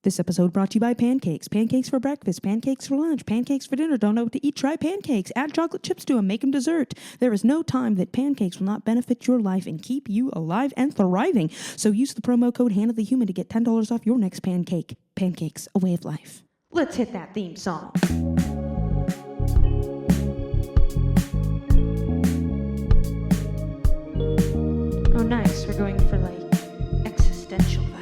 This episode brought to you by Pancakes. Pancakes for breakfast, pancakes for lunch, pancakes for dinner. Don't know what to eat? Try pancakes. Add chocolate chips to them. Make them dessert. There is no time that pancakes will not benefit your life and keep you alive and thriving. So use the promo code Hannah the Human to get $10 off your next pancake. Pancakes, a way of life. Let's hit that theme song. Oh, nice. We're going for like existential vibes.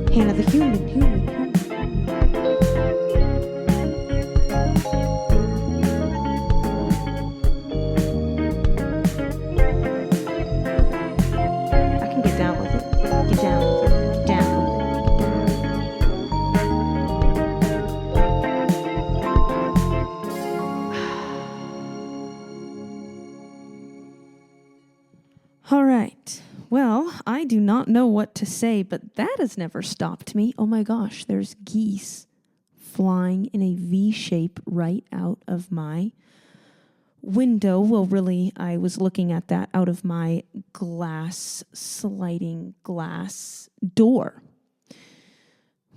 Hannah the human. I can get down with it. Get down with it. Get down with it. All right. Well, I do not know what to say, but that has never stopped me. Oh my gosh, there's geese flying in a V shape right out of my window. Well, really, I was looking at that out of my sliding glass door.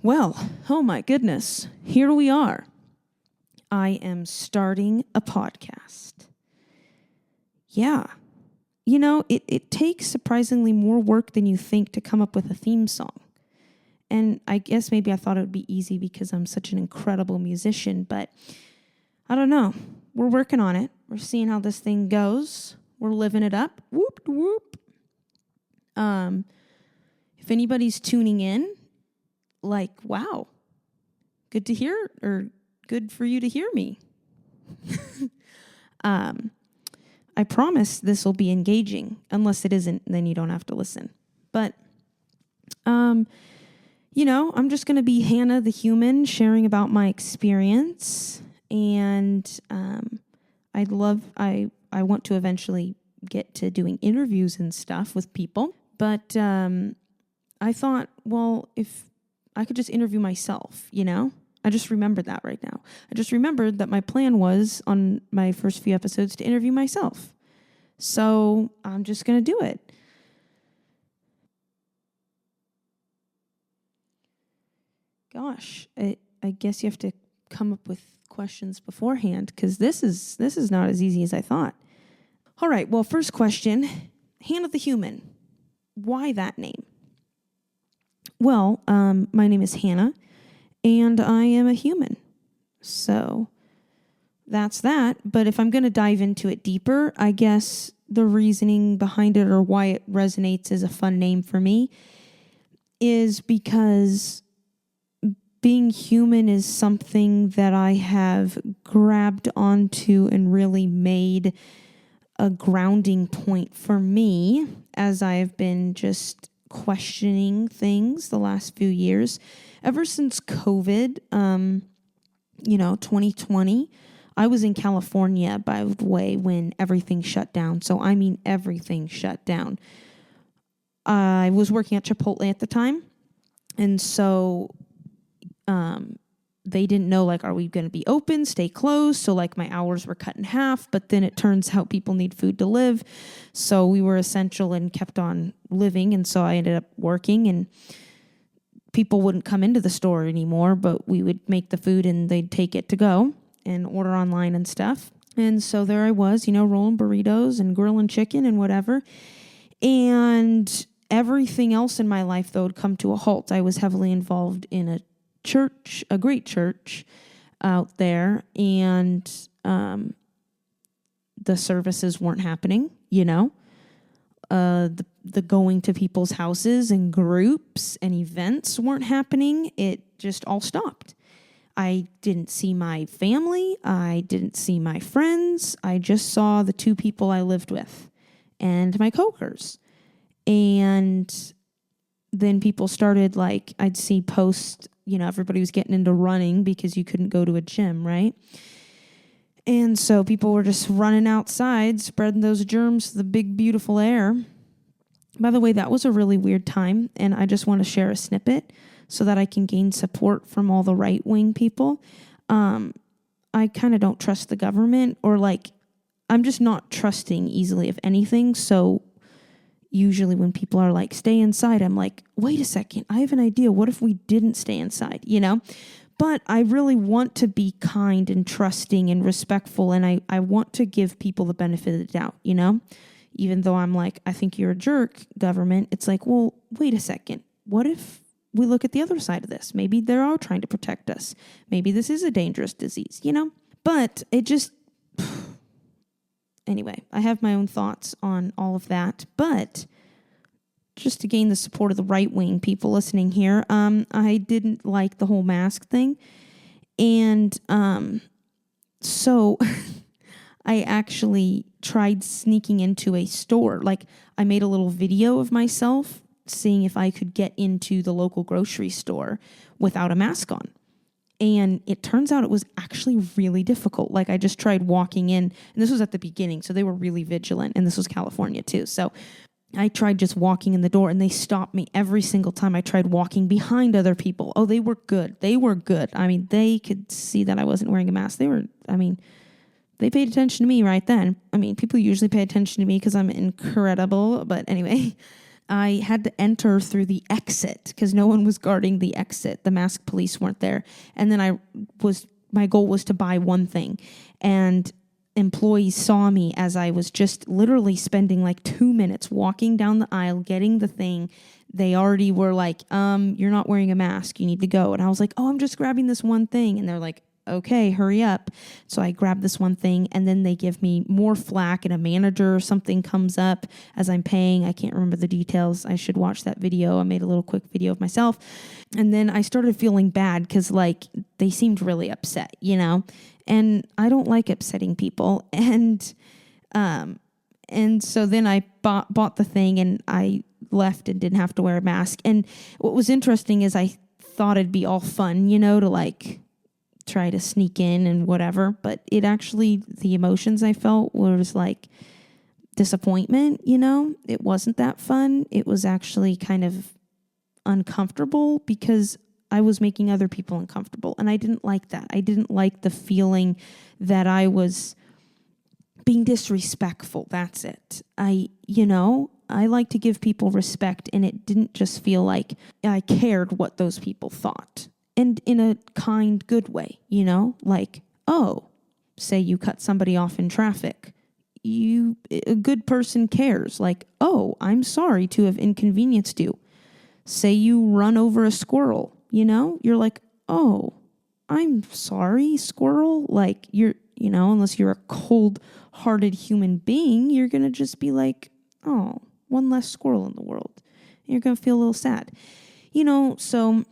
Well, oh my goodness, here we are. I am starting a podcast. Yeah. You know, it takes surprisingly more work than you think to come up with a theme song. And I guess maybe I thought it would be easy because I'm such an incredible musician, but I don't know. We're working on it. We're seeing how this thing goes. We're living it up. Whoop, whoop. If anybody's tuning in, like, wow, good to hear, or good for you to hear me. I promise this will be engaging. Unless it isn't, then you don't have to listen. But, you know, I'm just going to be Hannah the human, sharing about my experience. And I want to eventually get to doing interviews and stuff with people. But I thought, well, if I could just interview myself, you know? I just remembered that right now. I just remembered that my plan was on my first few episodes to interview myself. So I'm just going to do it. Gosh, I guess you have to come up with questions beforehand because this is not as easy as I thought. All right, well, first question, Hannah the Human. Why that name? Well, my name is Hannah. And I am a human. So that's that. But if I'm going to dive into it deeper, I guess the reasoning behind it or why it resonates as a fun name for me is because being human is something that I have grabbed onto and really made a grounding point for me as I've been just questioning things the last few years. Ever since COVID, 2020, I was in California, by the way, when everything shut down. So, I mean, everything shut down. I was working at Chipotle at the time. And so they didn't know, like, are we going to be open, stay closed? So, like, my hours were cut in half. But then it turns out people need food to live. So we were essential and kept on living. And so I ended up working, and people wouldn't come into the store anymore, but we would make the food and they'd take it to go and order online and stuff. And so there I was, rolling burritos and grilling chicken and whatever. And everything else in my life, though, had come to a halt. I was heavily involved in a church, a great church out there. And the services weren't happening, the going to people's houses and groups and events weren't happening. It just all stopped. I didn't see my family. I didn't see my friends. I just saw the two people I lived with and my coworkers. And then people started, like, I'd see posts, everybody was getting into running because you couldn't go to a gym, right? And so people were just running outside, spreading those germs to the big, beautiful air. By the way, that was a really weird time, and I just want to share a snippet so that I can gain support from all the right-wing people. I kind of don't trust the government, or, like, I'm just not trusting easily of anything. So, usually when people are like, stay inside, I'm like, wait a second, I have an idea. What if we didn't stay inside, But I really want to be kind and trusting and respectful, and I want to give people the benefit of the doubt, Even though I'm like, I think you're a jerk, government. It's like, well, wait a second. What if we look at the other side of this? Maybe they are trying to protect us. Maybe this is a dangerous disease, But it just... Anyway, I have my own thoughts on all of that. But just to gain the support of the right-wing people listening here, I didn't like the whole mask thing. And so I actually tried sneaking into a store. Like, I made a little video of myself seeing if I could get into the local grocery store without a mask on. And it turns out it was actually really difficult. Like, I just tried walking in, and this was at the beginning, so they were really vigilant, and this was California too. So I tried just walking in the door, and they stopped me every single time I tried walking behind other people. Oh, they were good. They were good. I mean, they could see that I wasn't wearing a mask. They paid attention to me right then. I mean, people usually pay attention to me because I'm incredible. But anyway, I had to enter through the exit because no one was guarding the exit. The mask police weren't there. And then my goal was to buy one thing. And employees saw me as I was just literally spending like 2 minutes walking down the aisle, getting the thing. They already were like, you're not wearing a mask. You need to go. And I was like, oh, I'm just grabbing this one thing. And they're like, okay, hurry up. So I grabbed this one thing, and then they give me more flack, and a manager or something comes up as I'm paying. I can't remember the details. I should watch that video. I made a little quick video of myself. And then I started feeling bad because like they seemed really upset, and I don't like upsetting people. And so then I bought the thing, and I left and didn't have to wear a mask. And what was interesting is I thought it'd be all fun, to like try to sneak in and whatever, but it actually, the emotions I felt was like disappointment, it wasn't that fun. It was actually kind of uncomfortable because I was making other people uncomfortable, and I didn't like that. I didn't like the feeling that I was being disrespectful. That's it. I like to give people respect, and it didn't just feel like I cared what those people thought. And in a kind, good way, like, oh, say you cut somebody off in traffic. A good person cares. Like, oh, I'm sorry to have inconvenienced you. Say you run over a squirrel, you're like, oh, I'm sorry, squirrel. Like, unless you're a cold-hearted human being, you're going to just be like, oh, one less squirrel in the world. And you're going to feel a little sad, so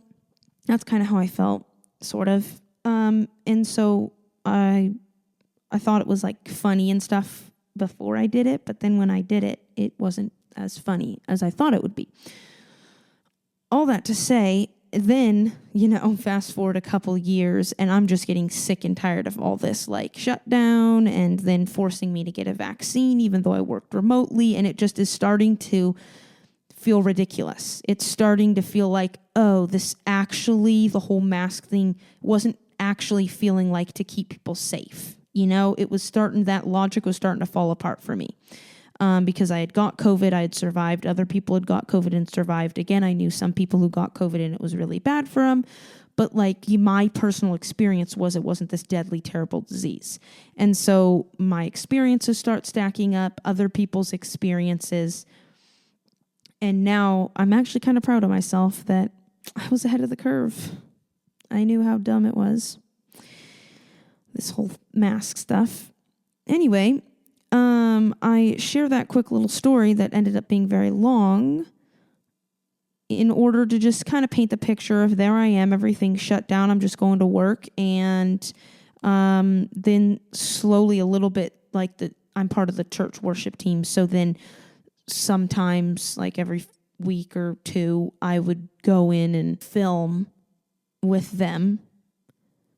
that's kind of how I felt, sort of. And so I thought it was like funny and stuff before I did it, but then when I did it, it wasn't as funny as I thought it would be. All that to say, then, fast forward a couple years, and I'm just getting sick and tired of all this like shutdown and then forcing me to get a vaccine, even though I worked remotely, and it just is starting to feel ridiculous. It's starting to feel like, oh, the whole mask thing wasn't actually feeling like to keep people safe. That logic was starting to fall apart for me. Because I had got COVID, I had survived. Other people had got COVID and survived. Again, I knew some people who got COVID and it was really bad for them. But like my personal experience was it wasn't this deadly, terrible disease. And so my experiences start stacking up, other people's experiences. And now I'm actually kind of proud of myself that I was ahead of the curve. I knew how dumb it was. This whole mask stuff. Anyway, I share that quick little story that ended up being very long in order to just kind of paint the picture of there I am, everything's shut down, I'm just going to work, and then slowly a little bit I'm part of the church worship team, so then sometimes like every week or two I would go in and film with them.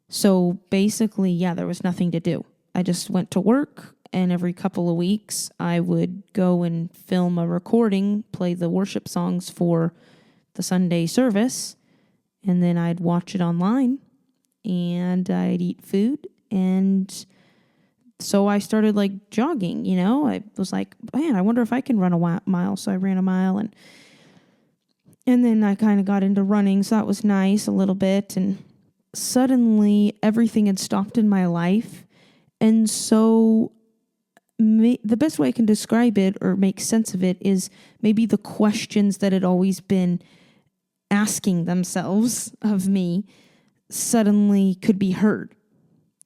So basically, there was nothing to do. I just went to work, and every couple of weeks I would go and film a recording, play the worship songs for the Sunday service, and then I'd watch it online, and I'd eat food and So I started like jogging, I was like, man, I wonder if I can run a mile. So I ran a mile and then I kind of got into running. So that was nice a little bit. And suddenly everything had stopped in my life. And so the best way I can describe it or make sense of it is maybe the questions that had always been asking themselves of me suddenly could be heard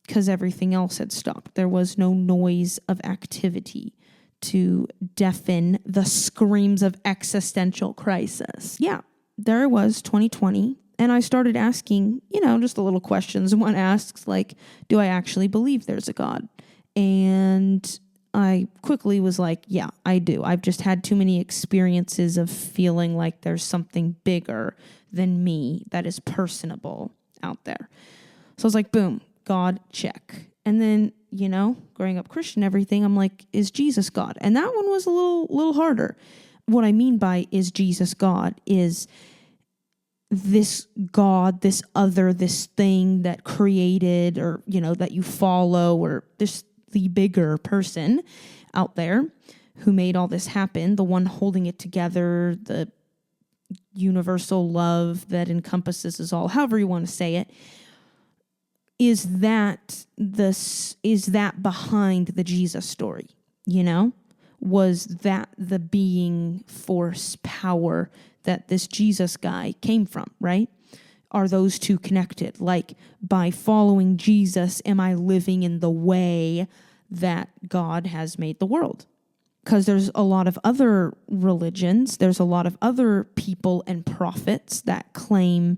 because everything else had stopped. There was no noise of activity to deafen the screams of existential crisis. Yeah, there it was, 2020. And I started asking, just the little questions. One asks, like, do I actually believe there's a God? And I quickly was like, yeah, I do. I've just had too many experiences of feeling like there's something bigger than me that is personable out there. So I was like, boom, God, check. And then, growing up Christian, everything, I'm like, is Jesus God? And that one was a little harder. What I mean by is Jesus God is this God, this other, this thing that created or, that you follow, or this the bigger person out there who made all this happen, the one holding it together, the universal love that encompasses us all, however you want to say it. Is that behind the Jesus story? Was that the being, force, power that this Jesus guy came from, right? Are those two connected? Like, by following Jesus, am I living in the way that God has made the world? Because there's a lot of other religions, there's a lot of other people and prophets that claim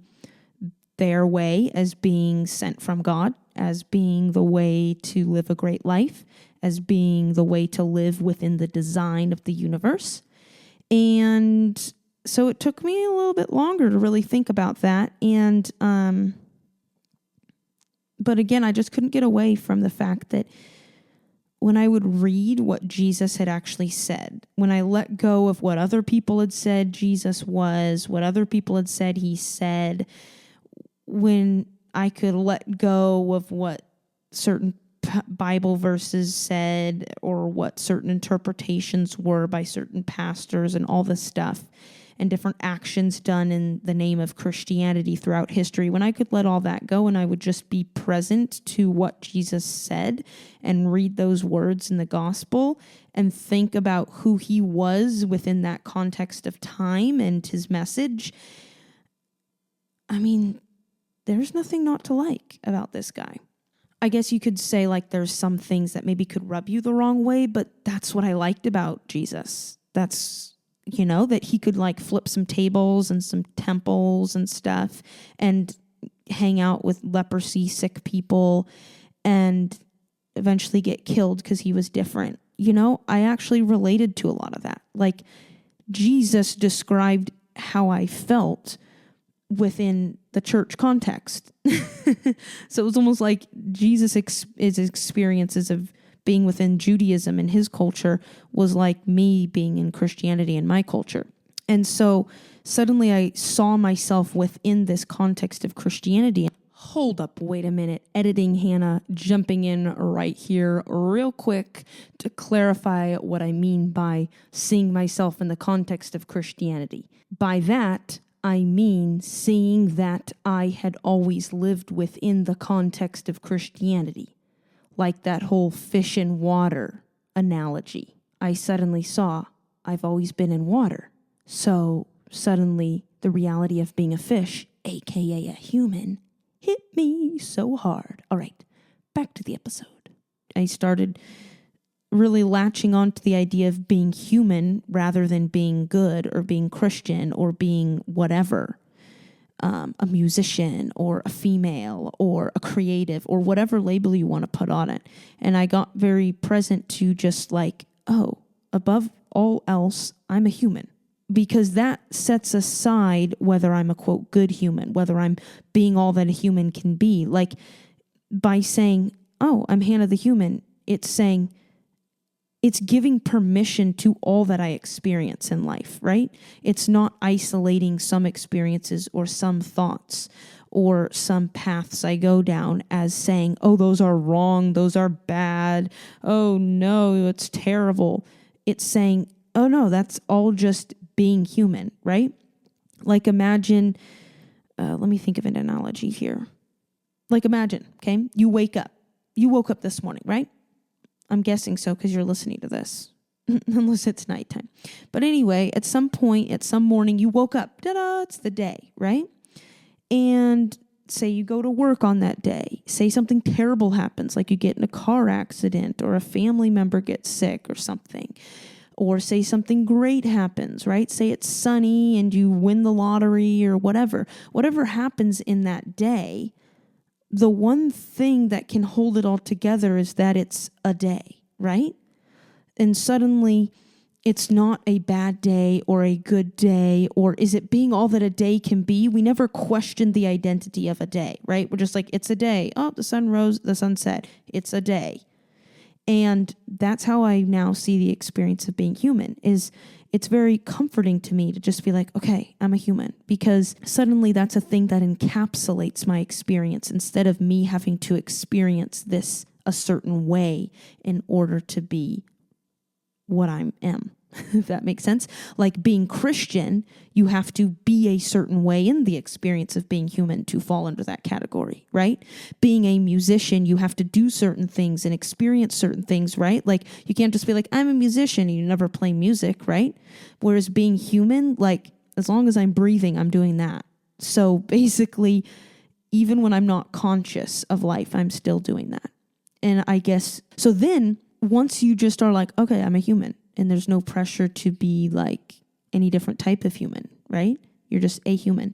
their way as being sent from God, as being the way to live a great life, as being the way to live within the design of the universe. And so it took me a little bit longer to really think about that. And, but again, I just couldn't get away from the fact that when I would read what Jesus had actually said, when I let go of what other people had said Jesus was, what other people had said he said, when I could let go of what certain Bible verses said or what certain interpretations were by certain pastors and all this stuff and different actions done in the name of Christianity throughout history, when I could let all that go and I would just be present to what Jesus said and read those words in the gospel and think about who he was within that context of time and his message, I mean, there's nothing not to like about this guy. I guess you could say like there's some things that maybe could rub you the wrong way, but that's what I liked about Jesus. That's, that he could like flip some tables and some temples and stuff and hang out with leprosy sick people and eventually get killed because he was different. I actually related to a lot of that. Like, Jesus described how I felt within the church context. So it was almost like Jesus' experiences of being within Judaism and his culture was like me being in Christianity and my culture. And so suddenly I saw myself within this context of Christianity. Hold up, wait a minute. Editing Hannah jumping in right here real quick to clarify what I mean by seeing myself in the context of Christianity. By that, I mean seeing that I had always lived within the context of Christianity, like that whole fish in water analogy. I suddenly saw I've always been in water. So suddenly the reality of being a fish, aka a human, hit me so hard. All right, back to the episode. I started really latching on to the idea of being human rather than being good or being Christian or being whatever, a musician or a female or a creative or whatever label you want to put on it. And I got very present to just like, oh, above all else, I'm a human. Because that sets aside whether I'm a, quote, good human, whether I'm being all that a human can be. Like, by saying, oh, I'm Hannah the human, it's saying, it's giving permission to all that I experience in life, right? It's not isolating some experiences or some thoughts or some paths I go down as saying, oh, those are wrong, those are bad, oh no, it's terrible. It's saying, oh no, that's all just being human, right? Like imagine, let me think of an analogy here. Like imagine, okay, you woke up this morning, right? I'm guessing so because you're listening to this, unless it's nighttime. But anyway, at some point, at some morning, you woke up, ta-da, it's the day, right? And say you go to work on that day, say something terrible happens, like you get in a car accident or a family member gets sick or something. Or say something great happens, right? Say it's sunny and you win the lottery or whatever. Whatever happens in that day, the one thing that can hold it all together is that it's a day, right? And suddenly it's not a bad day or a good day, or is it being all that a day can be? We never question the identity of a day, right? We're just like, it's a day. Oh, the sun rose, the sun set. It's a day. And that's how I now see the experience of being human. Is it's very comforting to me to just be like, okay, I'm a human, because suddenly that's a thing that encapsulates my experience instead of me having to experience this a certain way in order to be what I am. If that makes sense. Like being Christian, you have to be a certain way in the experience of being human to fall under that category, right? Being a musician, you have to do certain things and experience certain things, right? Like you can't just be like, I'm a musician and you never play music, right? Whereas being human, like as long as I'm breathing, I'm doing that. So basically, even when I'm not conscious of life, I'm still doing that. And I guess, so then once you just are like, okay, I'm a human, and there's no pressure to be like any different type of human, right? You're just a human.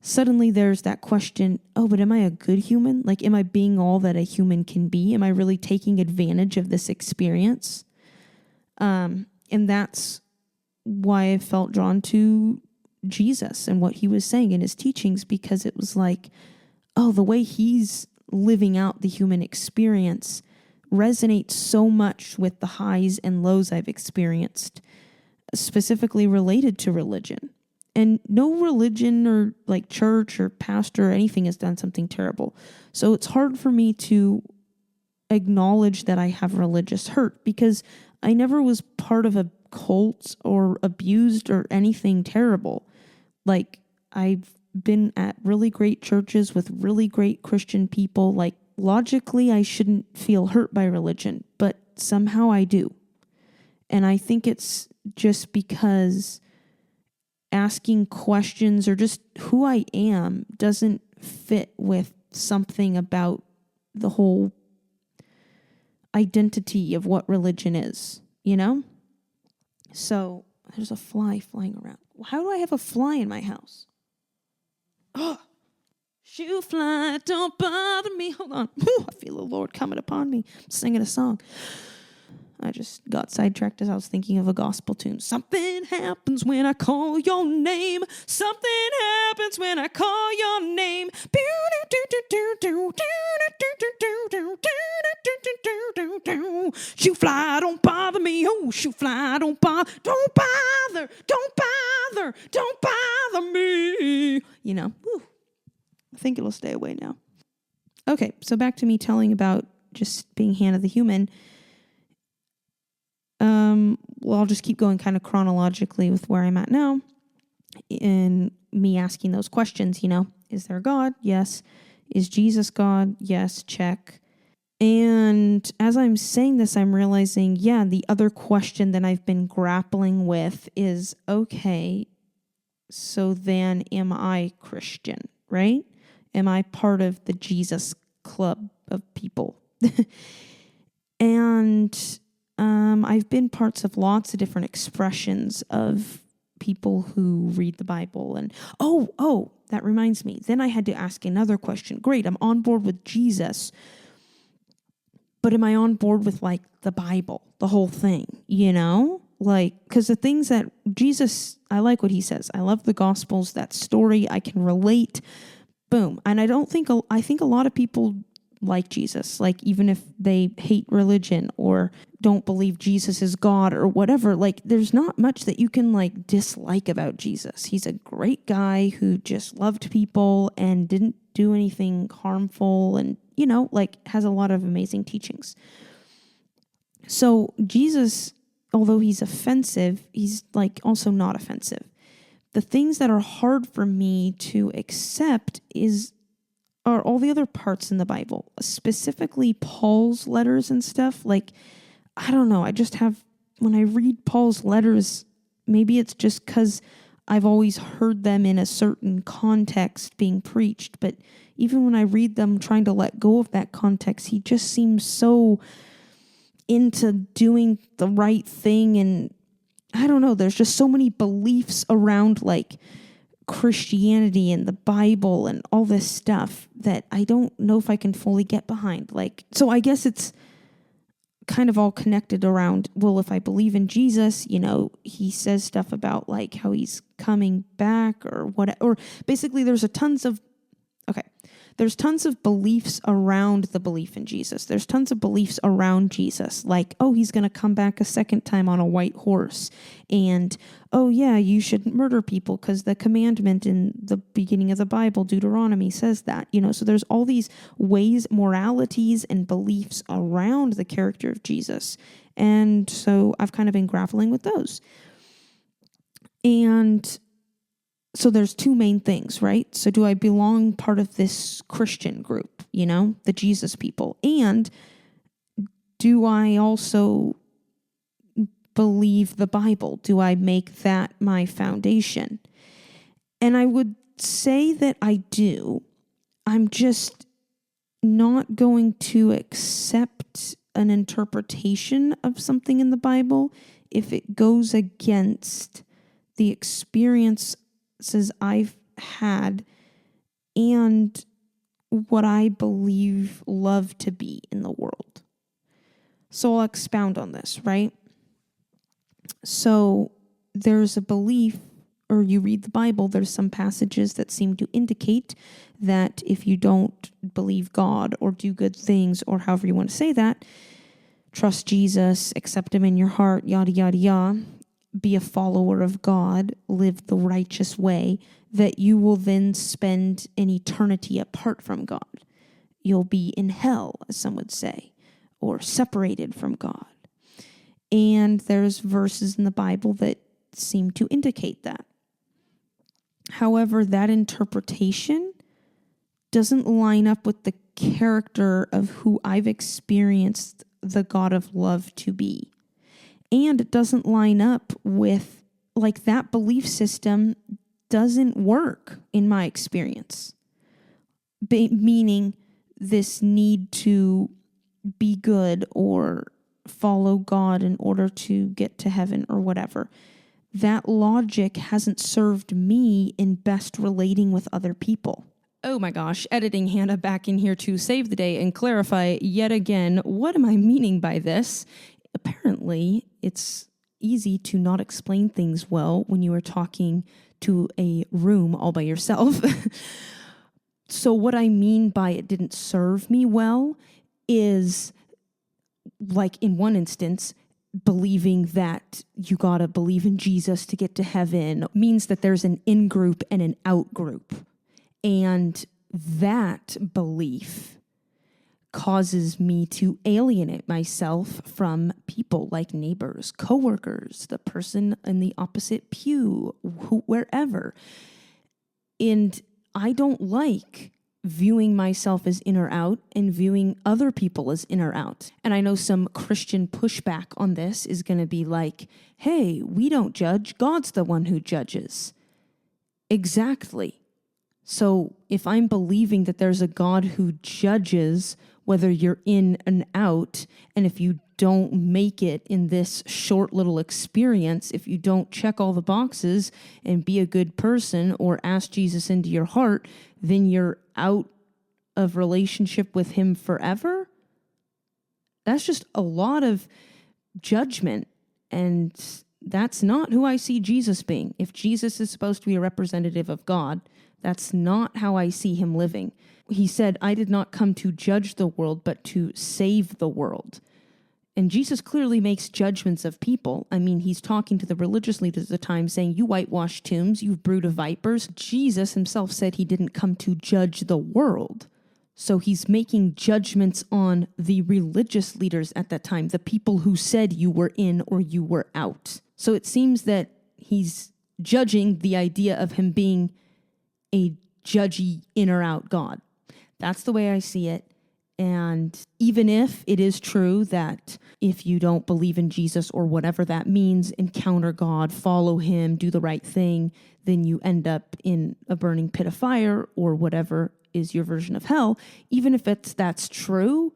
Suddenly there's that question, oh, but am I a good human? Like, am I being all that a human can be? Am I really taking advantage of this experience? And that's why I felt drawn to Jesus and what he was saying in his teachings, because it was like, oh, the way he's living out the human experience resonates so much with the highs and lows I've experienced, specifically related to religion. And no religion or like church or pastor or anything has done something terrible. So it's hard for me to acknowledge that I have religious hurt, because I never was part of a cult or abused or anything terrible. Like, I've been at really great churches with really great Christian people. Like, logically, I shouldn't feel hurt by religion, but somehow I do. And I think it's just because asking questions or just who I am doesn't fit with something about the whole identity of what religion is, you know? So there's a fly flying around. How do I have a fly in my house? Oh, shoo fly, don't bother me. Hold on. Whew, I feel the Lord coming upon me. I'm singing a song. I just got sidetracked as I was thinking of a gospel tune. Something happens when I call your name. Something happens when I call your name. Shoo fly, don't bother me. Oh, shoo fly, don't bother. Don't bother. Don't bother. Don't bother me. You know, whew. I think it'll stay away now. Okay, so back to me telling about just being Hannah the human. Well, I'll just keep going kind of chronologically with where I'm at now, and me asking those questions, you know, is there a God? Yes. Is Jesus God? Yes, check. And as I'm saying this, I'm realizing, yeah, the other question that I've been grappling with is, okay, so then am I Christian, right? Am I part of the Jesus club of people? And I've been parts of lots of different expressions of people who read the Bible. And oh, that reminds me. Then I had to ask another question. Great, I'm on board with Jesus. But am I on board with like the Bible, the whole thing, you know? Like, because the things that Jesus, I like what he says. I love the Gospels, that story. I can relate. Boom. And I think a lot of people like Jesus. Like, even if they hate religion or don't believe Jesus is God or whatever, like, there's not much that you can like dislike about Jesus. He's a great guy who just loved people and didn't do anything harmful and, you know, like has a lot of amazing teachings. So Jesus, although he's offensive, he's like also not offensive. The things that are hard for me to accept are all the other parts in the Bible, specifically Paul's letters and stuff. Like, I don't know. I just have, when I read Paul's letters, maybe it's just because I've always heard them in a certain context being preached. But even when I read them trying to let go of that context, he just seems so into doing the right thing. And I don't know, there's just so many beliefs around like Christianity and the Bible and all this stuff that I don't know if I can fully get behind. Like, so I guess it's kind of all connected around, well, if I believe in Jesus, you know, he says stuff about like how he's coming back or what, or basically there's tons of beliefs around the belief in Jesus. There's tons of beliefs around Jesus, like, oh, he's going to come back a second time on a white horse. And, oh, yeah, you shouldn't murder people because the commandment in the beginning of the Bible, Deuteronomy, says that. You know, so there's all these ways, moralities, and beliefs around the character of Jesus. And so I've kind of been grappling with those. And so there's two main things, right? So do I belong part of this Christian group, you know, the Jesus people? And do I also believe the Bible? Do I make that my foundation? And I would say that I do. I'm just not going to accept an interpretation of something in the Bible if it goes against the experience I've had and what I believe love to be in the world. So I'll expound on this, right? So there's a belief, or you read the Bible, there's some passages that seem to indicate that if you don't believe God or do good things, or however you want to say that, trust Jesus, accept him in your heart, yada, yada, yada, be a follower of God, live the righteous way, that you will then spend an eternity apart from God. You'll be in hell, as some would say, or separated from God. And there's verses in the Bible that seem to indicate that. However, that interpretation doesn't line up with the character of who I've experienced the God of love to be. And it doesn't line up with, like, that belief system doesn't work in my experience. Meaning this need to be good or follow God in order to get to heaven or whatever. That logic hasn't served me in best relating with other people. Oh my gosh, editing Hannah back in here to save the day and clarify yet again, what am I meaning by this? Apparently, it's easy to not explain things well when you are talking to a room all by yourself. So what I mean by it didn't serve me well is, like in one instance, believing that you gotta believe in Jesus to get to heaven means that there's an in-group and an out-group. And that belief causes me to alienate myself from people like neighbors, coworkers, the person in the opposite pew, wherever. And I don't like viewing myself as in or out and viewing other people as in or out. And I know some Christian pushback on this is going to be like, hey, we don't judge. God's the one who judges. Exactly. So if I'm believing that there's a God who judges whether you're in and out, and if you don't make it in this short little experience, if you don't check all the boxes and be a good person or ask Jesus into your heart, then you're out of relationship with him forever. That's just a lot of judgment. And that's not who I see Jesus being. If Jesus is supposed to be a representative of God, that's not how I see him living. He said, I did not come to judge the world, but to save the world. And Jesus clearly makes judgments of people. I mean, he's talking to the religious leaders at the time saying, you whitewash tombs, you brood of vipers. Jesus himself said he didn't come to judge the world. So he's making judgments on the religious leaders at that time, the people who said you were in or you were out. So it seems that he's judging the idea of him being a judgy in or out God. That's the way I see it. And even if it is true that if you don't believe in Jesus or whatever that means, encounter God, follow him, do the right thing, then you end up in a burning pit of fire or whatever is your version of hell. Even if that's true,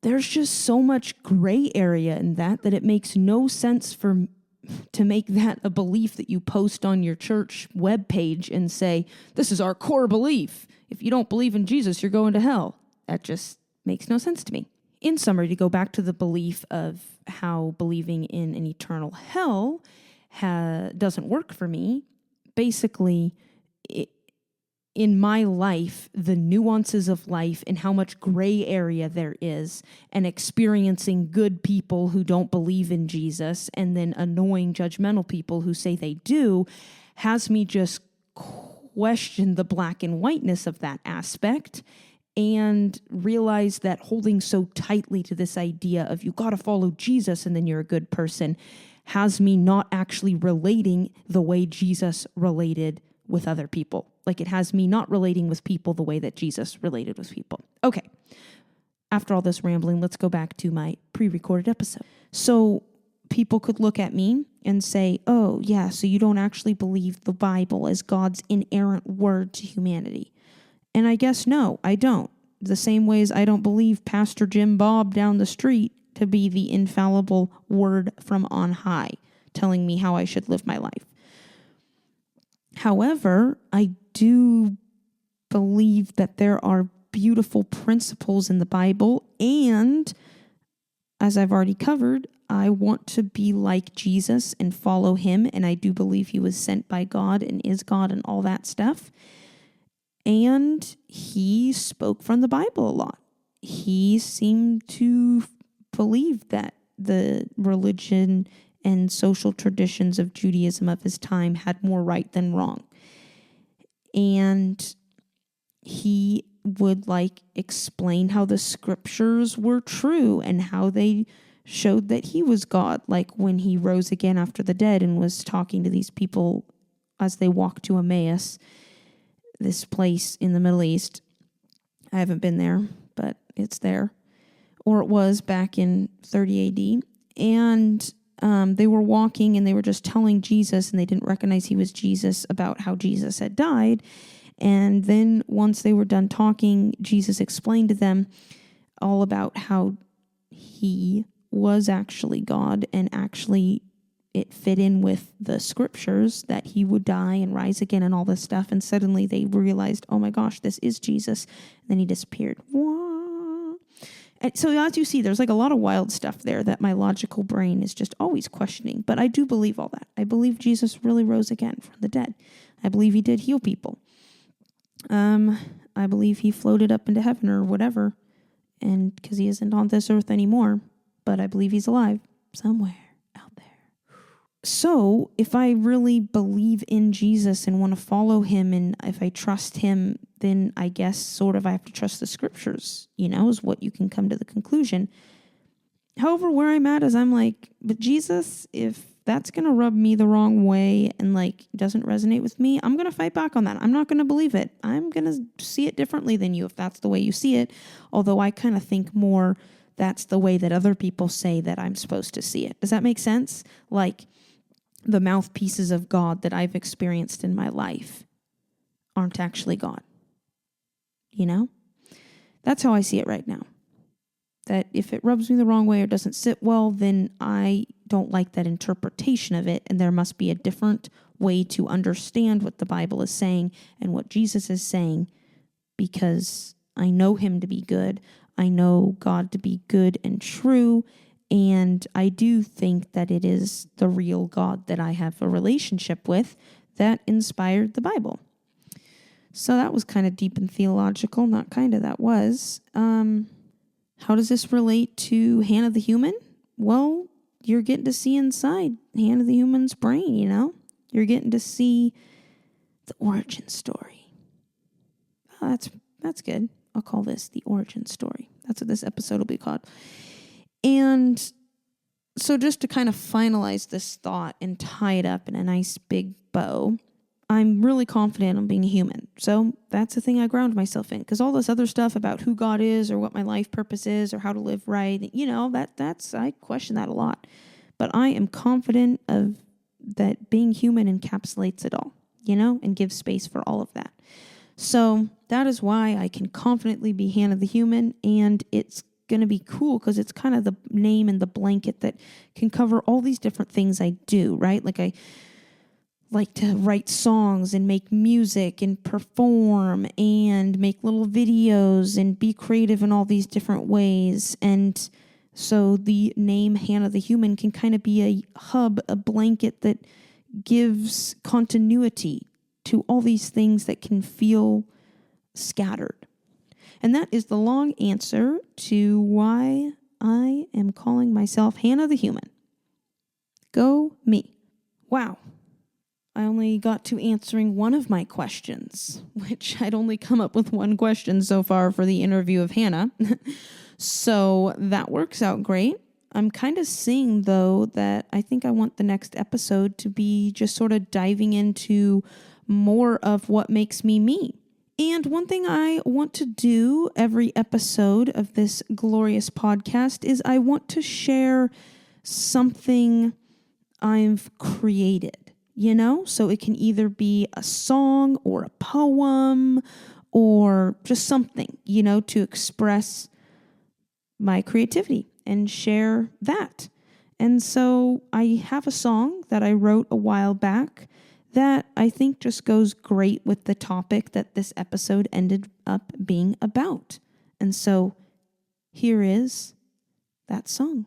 there's just so much gray area in that it makes no sense to make that a belief that you post on your church webpage and say, this is our core belief. If you don't believe in Jesus, you're going to hell. That just makes no sense to me. In summary, to go back to the belief of how believing in an eternal hell doesn't work for me, basically, in my life, the nuances of life and how much gray area there is, and experiencing good people who don't believe in Jesus and then annoying judgmental people who say they do, has me just question the black and whiteness of that aspect and realize that holding so tightly to this idea of you got to follow Jesus and then you're a good person has me not actually relating the way Jesus related with other people. Like it has me not relating with people the way that Jesus related with people. Okay. After all this rambling, let's go back to my pre-recorded episode. So people could look at me and say, oh yeah, so you don't actually believe the Bible as God's inerrant word to humanity. And I guess no, I don't. The same way as I don't believe Pastor Jim Bob down the street to be the infallible word from on high, telling me how I should live my life. However, I do believe that there are beautiful principles in the Bible, and as I've already covered, I want to be like Jesus and follow him, and I do believe he was sent by God and is God and all that stuff. And he spoke from the Bible a lot. He seemed to believe that the religion and social traditions of Judaism of his time had more right than wrong. And he would explain how the scriptures were true and how they showed that he was God. Like when he rose again after the dead and was talking to these people as they walked to Emmaus, this place in the Middle East. I haven't been there, but it's there. Or it was back in 30 AD. And they were walking and they were just telling Jesus, and they didn't recognize he was Jesus, about how Jesus had died. And then once they were done talking, Jesus explained to them all about how he was actually God, and actually it fit in with the scriptures that he would die and rise again and all this stuff. And suddenly they realized, oh my gosh, this is Jesus. And then he disappeared. And so as you see, there's a lot of wild stuff there that my logical brain is just always questioning. But I do believe all that. I believe Jesus really rose again from the dead. I believe he did heal people. I believe he floated up into heaven or whatever. And because he isn't on this earth anymore. But I believe he's alive somewhere out there. So if I really believe in Jesus and want to follow him, and if I trust him, then I guess sort of I have to trust the scriptures, is what you can come to the conclusion. However, where I'm at is I'm like, but Jesus, if that's going to rub me the wrong way and doesn't resonate with me, I'm going to fight back on that. I'm not going to believe it. I'm going to see it differently than you if that's the way you see it. Although I kind of think more that's the way that other people say that I'm supposed to see it. Does that make sense? The mouthpieces of God that I've experienced in my life aren't actually God. That's how I see it right now. That if it rubs me the wrong way or doesn't sit well, then I don't like that interpretation of it, and there must be a different way to understand what the Bible is saying and what Jesus is saying, because I know him to be good. I know God to be good and true, And I do think that it is the real God that I have a relationship with that inspired the Bible. So that was kind of deep and theological. Not kind of, that was. How does this relate to Hannah the human? Well, you're getting to see inside Hannah the human's brain, you know? You're getting to see the origin story. Oh, that's good. I'll call this the origin story. That's what this episode will be called. And so just to kind of finalize this thought and tie it up in a nice big bow, I'm really confident in being a human. So that's the thing I ground myself in. Because all this other stuff about who God is or what my life purpose is or how to live right, that's I question that a lot. But I am confident of that being human encapsulates it all, and gives space for all of that. So that is why I can confidently be Hannah the human, and it's going to be cool because it's kind of the name and the blanket that can cover all these different things I do, right? Like I like to write songs and make music and perform and make little videos and be creative in all these different ways. And so the name Hannah the human can kind of be a hub, a blanket that gives continuity to all these things that can feel scattered. And that is the long answer to why I am calling myself Hannah the human. Go me. Wow. I only got to answering one of my questions, which I'd only come up with one question so far for the interview of Hannah. So that works out great. I'm kind of seeing, though, that I think I want the next episode to be just sort of diving into more of what makes me me. And one thing I want to do every episode of this glorious podcast is I want to share something I've created. So it can either be a song or a poem or just something, to express my creativity and share that. And so I have a song that I wrote a while back that I think just goes great with the topic that this episode ended up being about. And so here is that song.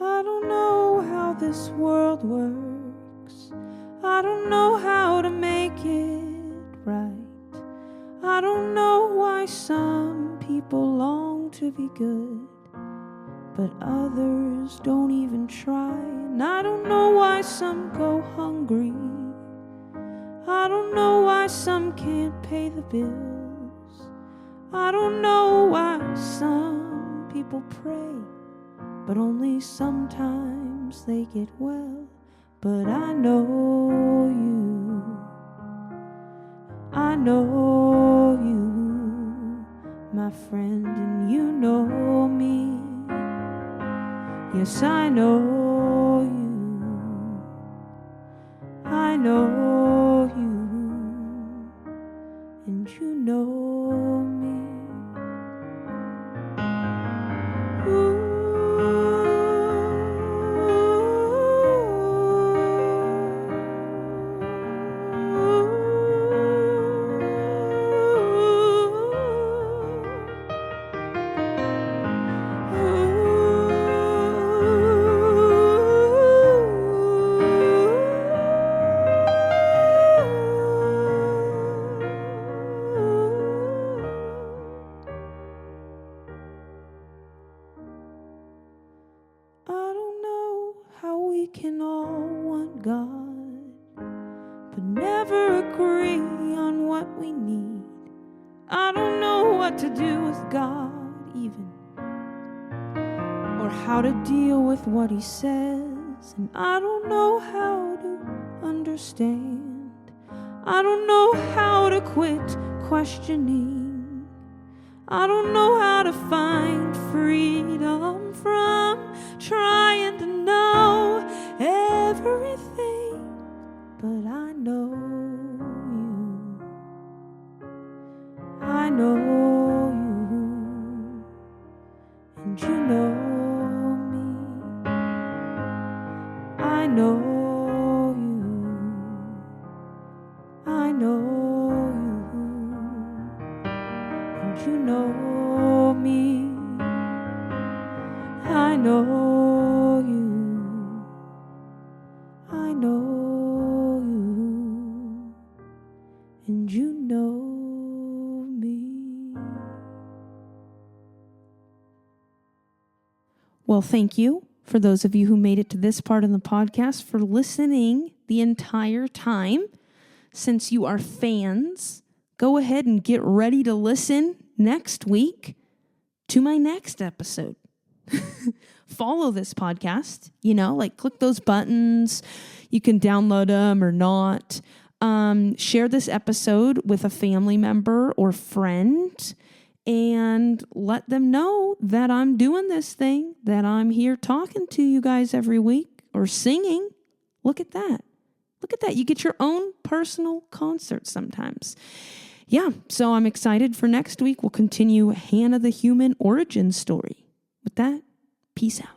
I don't know how this world works. I don't know how to make it right. I don't know why some people long to be good, but others don't even try. And I don't know why some go hungry. I don't know why some can't pay the bills. I don't know why some people pray, but only sometimes they get well. But I know you, my friend, and you know me. Yes, I know you, I know you, and you know me. Ooh. Can all want God, but never agree on what we need. I don't know what to do with God even, or how to deal with what he says. And I don't know how to understand. I don't know how to quit questioning. I don't know how to find freedom from trying to know everything, but I know you, I know you, and you know me. I know you, I know you, and you know me. Well, thank you for those of you who made it to this part of the podcast for listening the entire time. Since you are fans, go ahead and get ready to listen next week to my next episode. Follow this podcast, click those buttons. You can download them or not. Share this episode with a family member or friend and let them know that I'm doing this thing, that I'm here talking to you guys every week or singing. Look at that. You get your own personal concert sometimes. Yeah, so I'm excited for next week. We'll continue Hannah the Human origin story. With that, peace out.